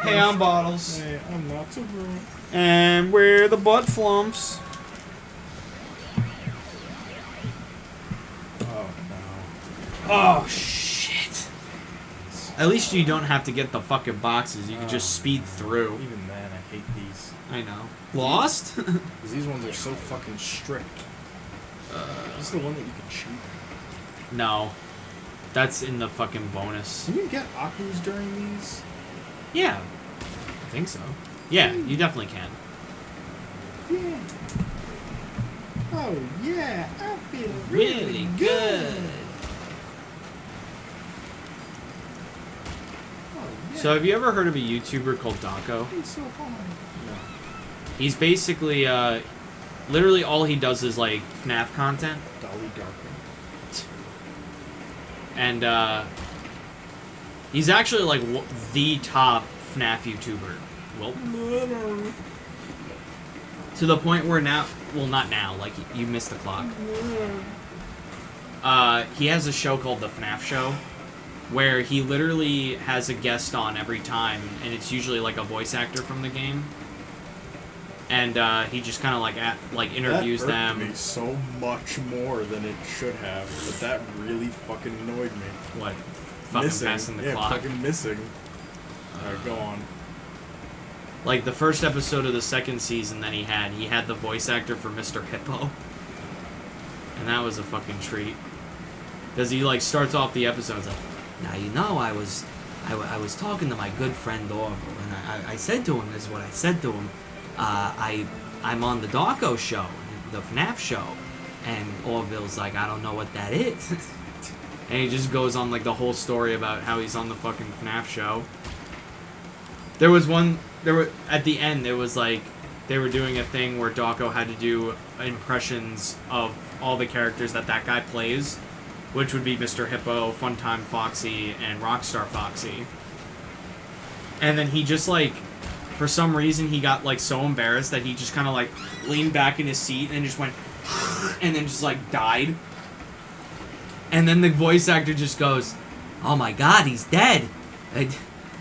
Hey, I'm Bottles. Hey, I'm not so rude. And we're the Butt Flumps. Oh, no. Oh, shit. At least you don't have to get the fucking boxes. You can just speed through. Even then, I hate these. I know. Lost? Because these ones are so fucking strict. Is this the one that you can shoot? No. That's in the fucking bonus. Can you get Akus during these? Yeah. I think so. Yeah, you definitely can. Yeah. Oh, yeah. I feel Really good. Oh, yeah. So have you ever heard of a YouTuber called Daco? It's so hard. No. He's basically, literally all he does is, like, FNAF content. Dolly Darko. And, he's actually, like, the top FNAF YouTuber. Well, to the point where now, well, not now, like, you missed the clock. He has a show called The FNAF Show, where he literally has a guest on every time, and it's usually, like, a voice actor from the game. And, he just kind of, like, interviews them. That hurt me so much more than it should have, but that really fucking annoyed me. What? Fucking Missing. passing the Yeah, clock? fucking missing. Alright, go on. Like, the first episode of the second season that he had the voice actor for Mr. Hippo. And that was a fucking treat. Because he, like, starts off the episode like, now, you know, I was talking to my good friend Orville, and I said to him, this is what I said to him, I'm on the Daco show, the FNAF show. And Orville's like, I don't know what that is. And he just goes on, like, the whole story about how he's on the fucking FNAF show. At the end, there was, like, they were doing a thing where Daco had to do impressions of all the characters that guy plays, which would be Mr. Hippo, Funtime Foxy, and Rockstar Foxy. And then he just, like, for some reason, he got, like, so embarrassed that he just kind of, like, leaned back in his seat and just went, and then just, like, died. And then the voice actor just goes, oh my god, he's dead.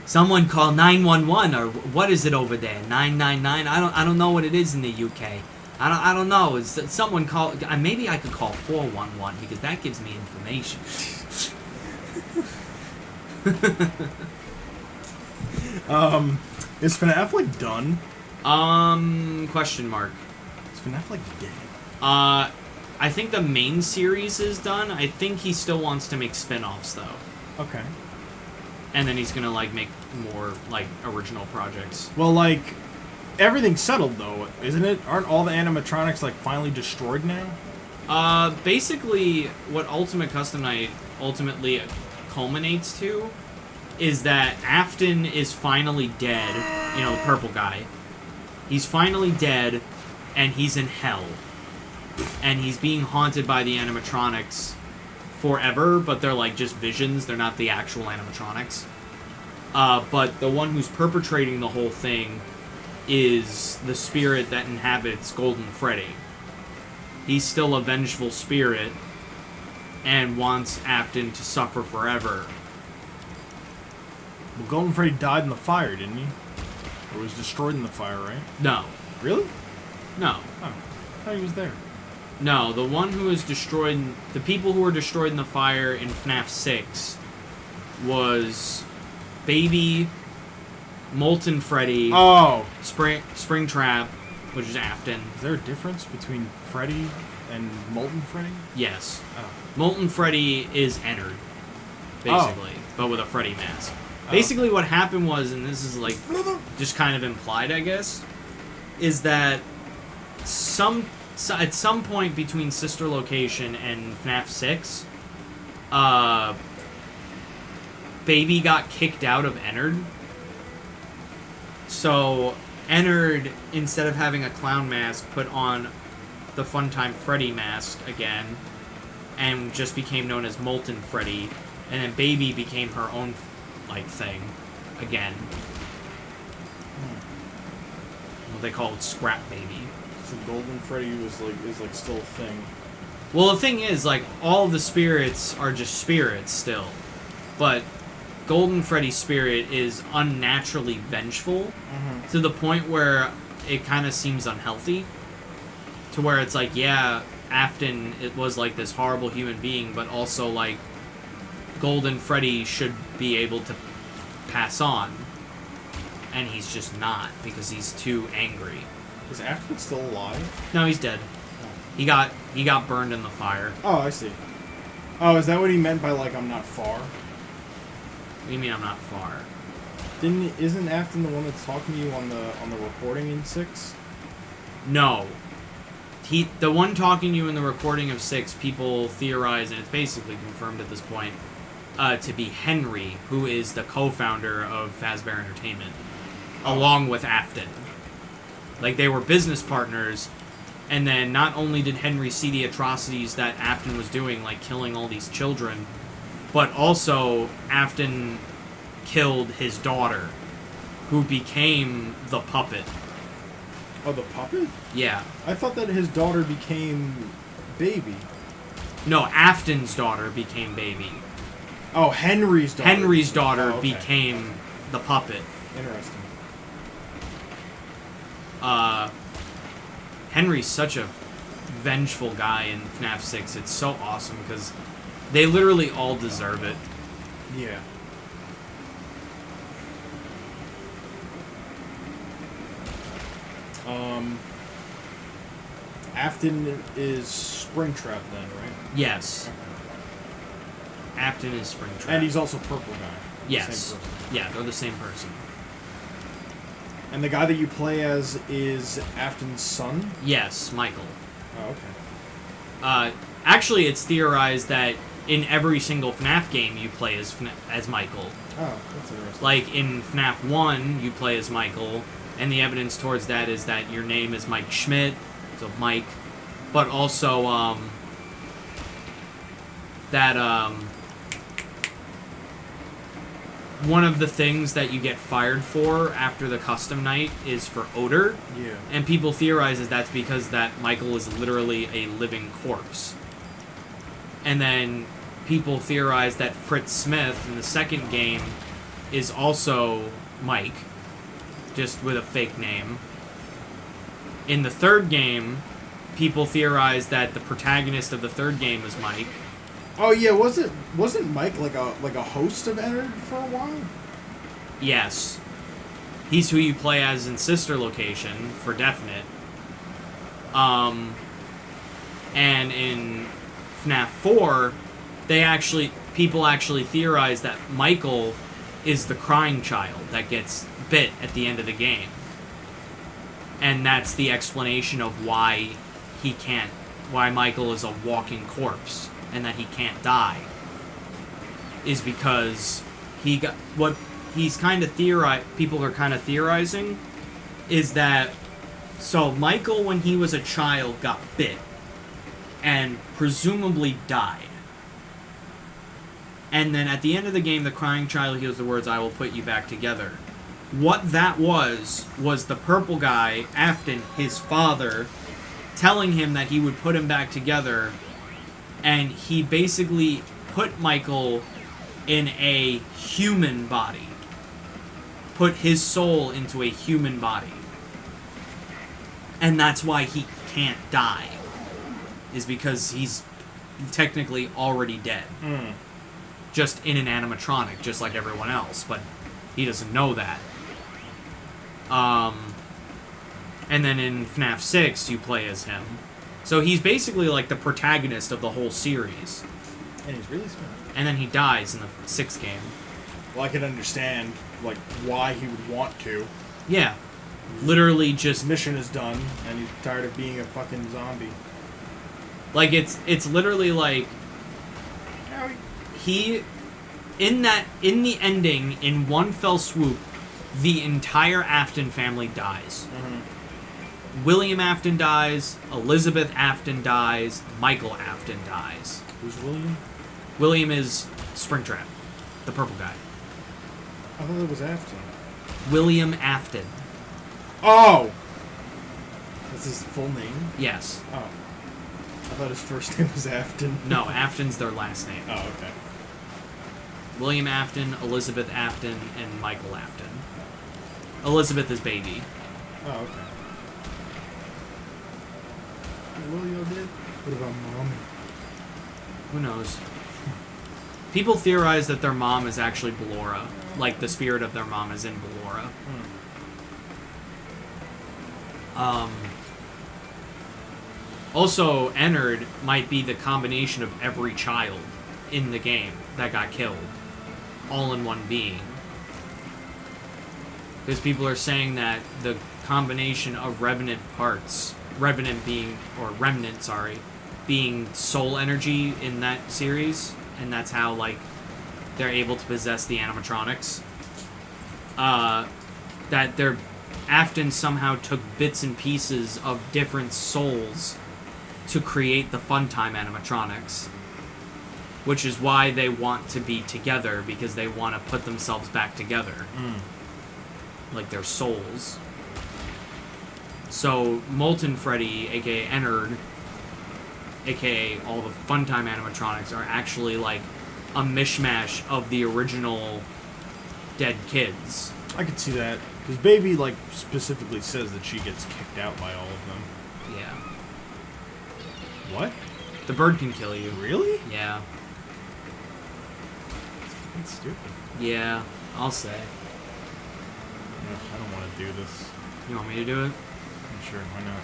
Someone call 911, or what is it over there? 999? I don't know what it is in the UK. I don't know. It's someone call. Maybe I could call 411 because that gives me information. Is FNAF like done? Question mark. Is FNAF like dead? I think the main series is done. I think he still wants to make spin-offs though. Okay. And then he's gonna, like, make more, like, original projects. Well, like, everything's settled, though, isn't it? Aren't all the animatronics, like, finally destroyed now? Basically, what Ultimate Custom Night ultimately culminates to is that Afton is finally dead. You know, the purple guy. He's finally dead, and he's in hell. And he's being haunted by the animatronics forever, but they're, like, just visions. They're not the actual animatronics. But the one who's perpetrating the whole thing is the spirit that inhabits Golden Freddy. He's still a vengeful spirit and wants Afton to suffer forever. Well, Golden Freddy died in the fire, didn't he? Or was destroyed in the fire, right? No. Really? No. Oh, I thought he was there. No, the one who was destroyed... The people who were destroyed in the fire in FNAF 6 was Baby, Molten Freddy, Springtrap, which is Afton. Is there a difference between Freddy and Molten Freddy? Yes. Oh. Molten Freddy is Ennard, basically, but with a Freddy mask. Basically what happened was, and this is, like, just kind of implied, I guess, is that at some point between Sister Location and FNAF 6, Baby got kicked out of Ennard. So Ennard, instead of having a clown mask, put on the Funtime Freddy mask again, and just became known as Molten Freddy, and then Baby became her own, like, thing again. What they call it, Scrap Baby. So Golden Freddy is still a thing. Well, the thing is, like, all of the spirits are just spirits still. But Golden Freddy's spirit is unnaturally vengeful to the point where it kind of seems unhealthy. To where it's like, yeah, Afton, it was like this horrible human being, but also like Golden Freddy should be able to pass on. And he's just not, because he's too angry. Is Afton still alive? No, he's dead. He got burned in the fire. Oh, I see. Oh, is that what he meant by, like, I'm not far? What do you mean I'm not far? Isn't Afton the one that's talking to you on the recording in 6? No. The one talking to you in the recording of 6, people theorize, and it's basically confirmed at this point, to be Henry, who is the co-founder of Fazbear Entertainment, along with Afton. Like, they were business partners, and then not only did Henry see the atrocities that Afton was doing, like killing all these children, but also Afton killed his daughter, who became the puppet. Oh, the puppet? Yeah. I thought that his daughter became Baby. No, Afton's daughter became Baby. Oh, Henry's daughter. Henry's daughter okay. became the puppet. Interesting. Henry's such a vengeful guy in FNAF 6. It's so awesome, because they literally all deserve it. Yeah. Afton is Springtrap then, right? Yes. Afton is Springtrap. And he's also Purple Guy. Yes. Same person. Yeah, they're the same person. And the guy that you play as is Afton's son? Yes, Michael. Oh, okay. Actually, it's theorized that in every single FNAF game you play as Michael. Oh, that's interesting. Like, in FNAF 1, you play as Michael, and the evidence towards that is that your name is Mike Schmidt, so Mike, but also, one of the things that you get fired for after the custom night is for odor. Yeah. And people theorize that that's because that Michael is literally a living corpse. And then people theorize that Fritz Smith in the second game is also Mike, just with a fake name. In the third game, people theorize that the protagonist of the third game is Mike. Oh yeah, wasn't Mike like a host of Ennard for a while? Yes. He's who you play as in Sister Location, for definite. And in FNAF 4, people actually theorize that Michael is the crying child that gets bit at the end of the game. And that's the explanation of why Michael is a walking corpse and that he can't die. Is because people are kind of theorizing is that, so Michael, when he was a child, got bit and presumably died. And then at the end of the game, the crying child hears the words, "I will put you back together." What that was the purple guy, Afton, his father, telling him that he would put him back together, and he basically put Michael in a human body. Put his soul into a human body. And that's why he can't die. Is because he's technically already dead. Mm. Just in an animatronic, just like everyone else, but he doesn't know that. And then in FNAF 6, you play as him. So he's basically like the protagonist of the whole series. And he's really smart. And then he dies in the 6th game. Well, I can understand, like, why he would want to. Yeah. Literally His just... mission is done, and he's tired of being a fucking zombie. Like, it's literally like... He... In the ending, in one fell swoop, the entire Afton family dies. Mm-hmm. William Afton dies, Elizabeth Afton dies, Michael Afton dies. Who's William? William is Springtrap, the purple guy. I thought it was Afton. William Afton. Oh! That's his full name? Yes. Oh. I thought his first name was Afton. No, Afton's their last name. Oh, okay. William Afton, Elizabeth Afton, and Michael Afton. Elizabeth is baby. Oh, okay. William did? What about Mom? Who knows? People theorize that their mom is actually Ballora. Like, the spirit of their mom is in Ballora. Also, Ennard might be the combination of every child in the game that got killed. All in one being. Because people are saying that the combination of Remnant being soul energy in that series, and that's how, like, they're able to possess the animatronics. That their Afton somehow took bits and pieces of different souls to create the Funtime animatronics. Which is why they want to be together, because they want to put themselves back together. Like their souls. So, Molten Freddy, aka Ennard, aka all the Funtime animatronics, are actually like a mishmash of the original dead kids. I could see that. Because Baby, like, specifically says that she gets kicked out by all of them. Yeah. What? The bird can kill you. Really? Yeah. That's stupid. Yeah, I'll say. Ugh, I don't want to do this. You want me to do it? Sure, why not?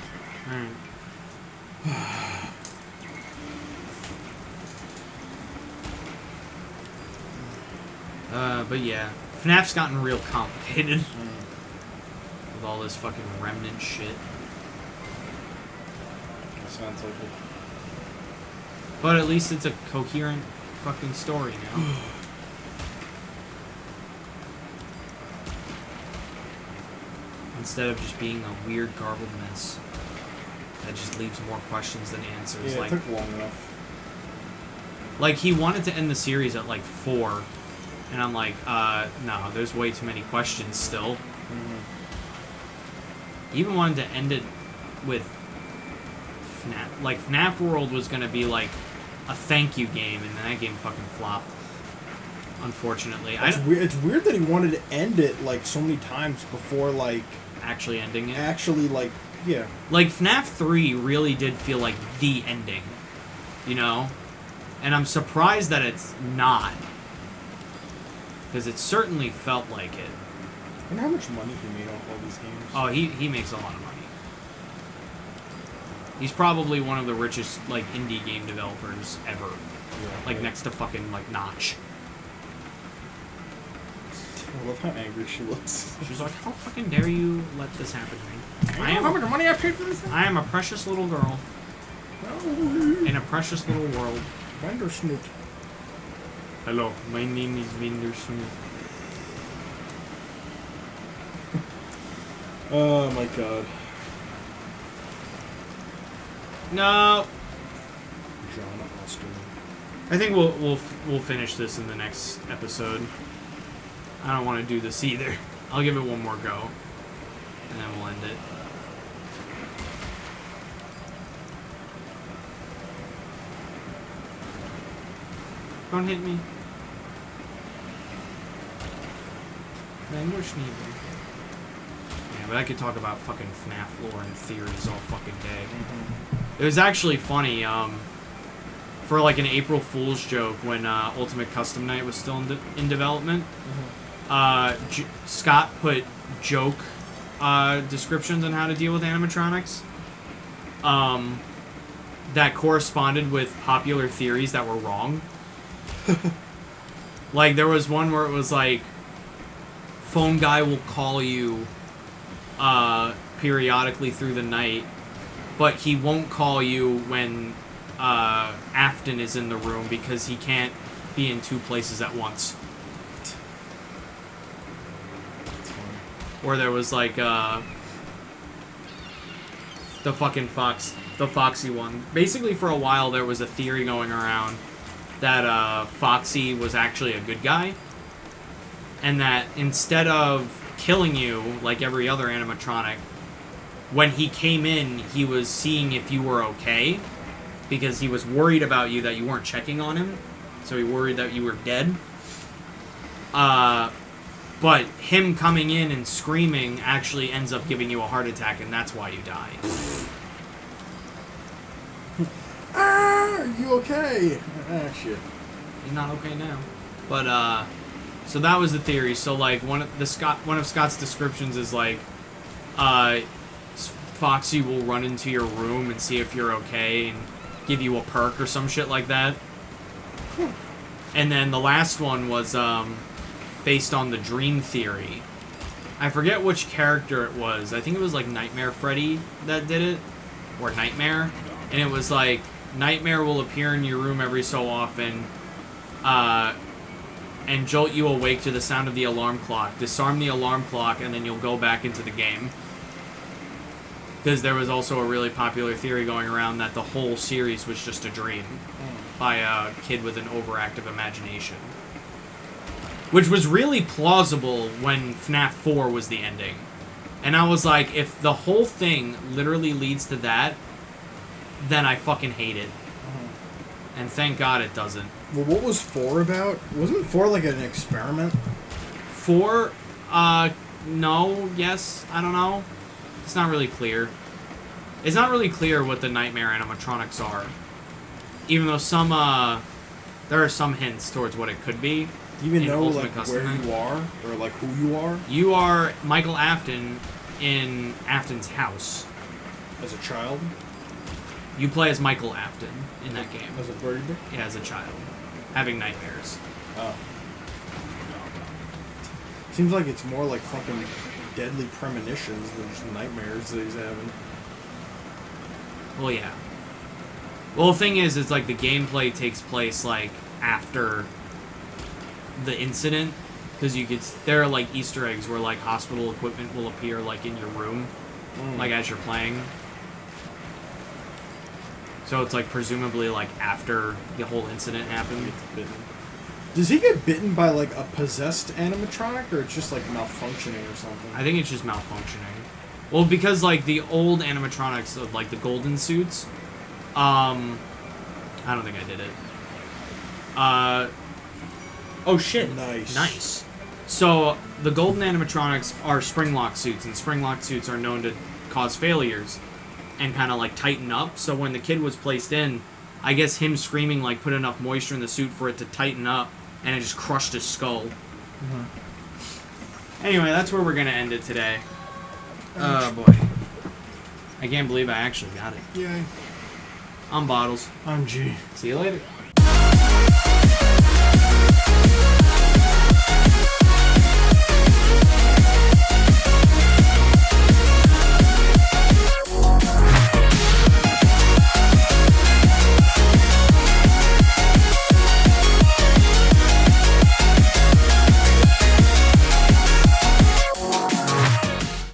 Alright. But yeah. FNAF's gotten real complicated. With all this fucking remnant shit. Sounds like it. But at least it's a coherent fucking story now. Instead of just being a weird, garbled mess. That just leaves more questions than answers. Yeah, like, it took long enough. Like, he wanted to end the series at, like, 4. And I'm like, no, there's way too many questions still. He even wanted to end it with FNAF. Like, FNAF World was gonna be, like, a thank you game, and then that game fucking flopped. Unfortunately. It's weird that he wanted to end it, like, so many times before, like... Actually ending it? Actually, like, yeah. Like, FNAF 3 really did feel like the ending. You know? And I'm surprised that it's not. Because it certainly felt like it. I wonder how much money he made off all these games. Oh, he makes a lot of money. He's probably one of the richest, like, indie game developers ever. Yeah, like, right. next to fucking, like, Notch. I love how angry she looks. She's like, how fucking dare you let this happen to me? How much money I paid for this thing? I am a precious little girl. In a precious little world. Vandersnoot. Hello, my name is Vandersnoot. Oh my god. No. John Austin. I think we'll finish this in the next episode. I don't want to do this either. I'll give it one more go. And then we'll end it. Don't hit me. Language neither. Yeah, but I could talk about fucking FNAF lore and theories all fucking day. It was actually funny, for like an April Fool's joke when Ultimate Custom Night was still in development. Scott put joke descriptions on how to deal with animatronics that corresponded with popular theories that were wrong. Like, there was one where it was like, phone guy will call you periodically through the night, but he won't call you when Afton is in the room because he can't be in two places at once. Or there was like the Foxy one. Basically, for a while there was a theory going around that Foxy was actually a good guy, and that instead of killing you like every other animatronic, when he came in, he was seeing if you were okay, because he was worried about you, that you weren't checking on him, so he worried that you were dead. But him coming in and screaming actually ends up giving you a heart attack, and that's why you die. Are you okay? Ah, shit. He's not okay now. But, so that was the theory. So, like, one of Scott's descriptions is, like, Foxy will run into your room and see if you're okay and give you a perk or some shit like that. And then the last one was, based on the dream theory. I forget which character it was. I think it was, like, Nightmare Freddy that did it. Or Nightmare. And it was, like, Nightmare will appear in your room every so often, and jolt you awake to the sound of the alarm clock. Disarm the alarm clock, and then you'll go back into the game. Because there was also a really popular theory going around that the whole series was just a dream by a kid with an overactive imagination. Which was really plausible when FNAF 4 was the ending. And I was like, if the whole thing literally leads to that, then I fucking hate it. And thank God it doesn't. Well, what was 4 about? Wasn't 4 like an experiment? 4? No, yes, I don't know. It's not really clear. It's not really clear what the Nightmare animatronics are. Even though some, there are some hints towards what it could be. Do you even know, like, where you are? Or, like, who you are? You are Michael Afton in Afton's house. As a child? You play as Michael Afton in that game. As a birdie? Yeah, as a child. Having nightmares. Oh. Seems like it's more like fucking deadly premonitions than just nightmares that he's having. Well, yeah. Well, the thing is, it's like the gameplay takes place, like, after the incident. Because you could... There are, like, Easter eggs where, like, hospital equipment will appear, like, in your room. Like, as you're playing. So it's, like, presumably, like, after the whole incident happened. Does he get bitten by, like, a possessed animatronic, or it's just, like, malfunctioning or something? I think it's just malfunctioning. Well, because, like, the old animatronics, of, like, the golden suits, I don't think I did it. Oh, shit. Nice. Nice. So, the golden animatronics are spring-lock suits, and spring-lock suits are known to cause failures and kind of, like, tighten up. So when the kid was placed in, I guess him screaming, like, put enough moisture in the suit for it to tighten up, and it just crushed his skull. Anyway, that's where we're going to end it today. Oh, boy. I can't believe I actually got it. Yay. I'm Bottles. I'm G. See you later.